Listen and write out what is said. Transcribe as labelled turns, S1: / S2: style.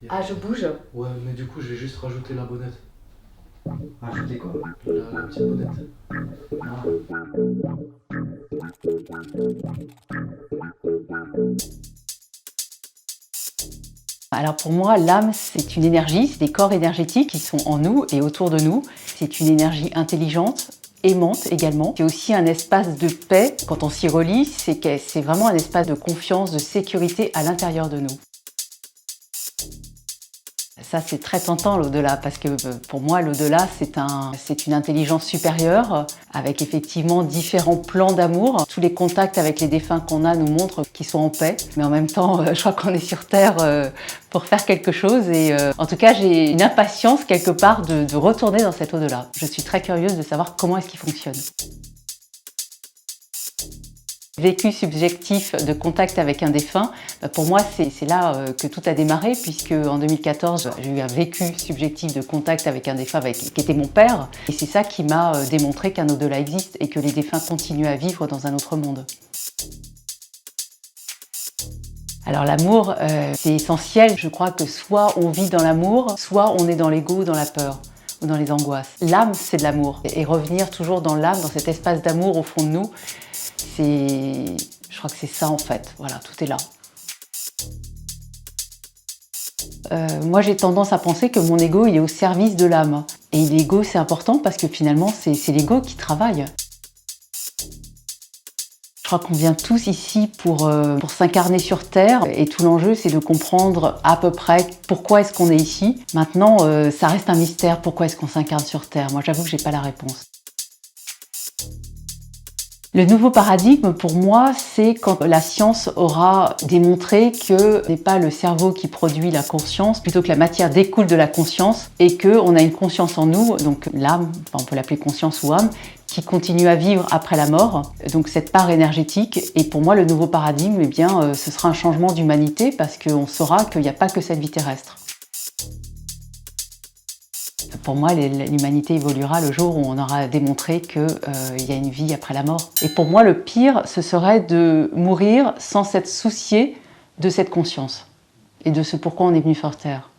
S1: Ah, je bouge?
S2: Ouais, mais du coup, j'ai juste rajouté la bonnette.
S1: Rajouter quoi?
S2: La petite bonnette.
S1: Ah.
S3: Alors pour moi, l'âme, c'est une énergie, c'est des corps énergétiques qui sont en nous et autour de nous. C'est une énergie intelligente, aimante également. C'est aussi un espace de paix. Quand on s'y relie, c'est vraiment un espace de confiance, de sécurité à l'intérieur de nous. Ça, c'est très tentant l'au-delà, parce que pour moi, l'au-delà, c'est une intelligence supérieure, avec effectivement différents plans d'amour. Tous les contacts avec les défunts qu'on a nous montrent qu'ils sont en paix, mais en même temps, je crois qu'on est sur Terre pour faire quelque chose. Et en tout cas, j'ai une impatience quelque part de retourner dans cet au-delà. Je suis très curieuse de savoir comment est-ce qu'il fonctionne. Vécu subjectif de contact avec un défunt, pour moi c'est là que tout a démarré, puisque en 2014 j'ai eu un vécu subjectif de contact avec un défunt qui était mon père, et c'est ça qui m'a démontré qu'un au-delà existe et que les défunts continuent à vivre dans un autre monde. Alors l'amour, c'est essentiel. Je crois que soit on vit dans l'amour, soit on est dans l'ego, dans la peur ou dans les angoisses. L'âme, c'est de l'amour. Et revenir toujours dans l'âme, dans cet espace d'amour au fond de nous, je crois que c'est ça en fait. Voilà, tout est là. Moi, j'ai tendance à penser que mon ego, il est au service de l'âme. Et l'ego, c'est important parce que finalement, c'est l'ego qui travaille. Je crois qu'on vient tous ici pour s'incarner sur Terre, et tout l'enjeu c'est de comprendre à peu près pourquoi est-ce qu'on est ici. Maintenant, ça reste un mystère, pourquoi est-ce qu'on s'incarne sur Terre. Moi j'avoue que j'ai pas la réponse. Le nouveau paradigme pour moi, c'est quand la science aura démontré que ce n'est pas le cerveau qui produit la conscience, plutôt que la matière découle de la conscience, et qu'on a une conscience en nous, donc l'âme, on peut l'appeler conscience ou âme, qui continue à vivre après la mort, donc cette part énergétique. Et pour moi, le nouveau paradigme, eh bien, ce sera un changement d'humanité, parce qu'on saura qu'il n'y a pas que cette vie terrestre. Pour moi, l'humanité évoluera le jour où on aura démontré qu'il y a une vie après la mort. Et pour moi, le pire, ce serait de mourir sans s'être soucié de cette conscience et de ce pourquoi on est venu sur Terre.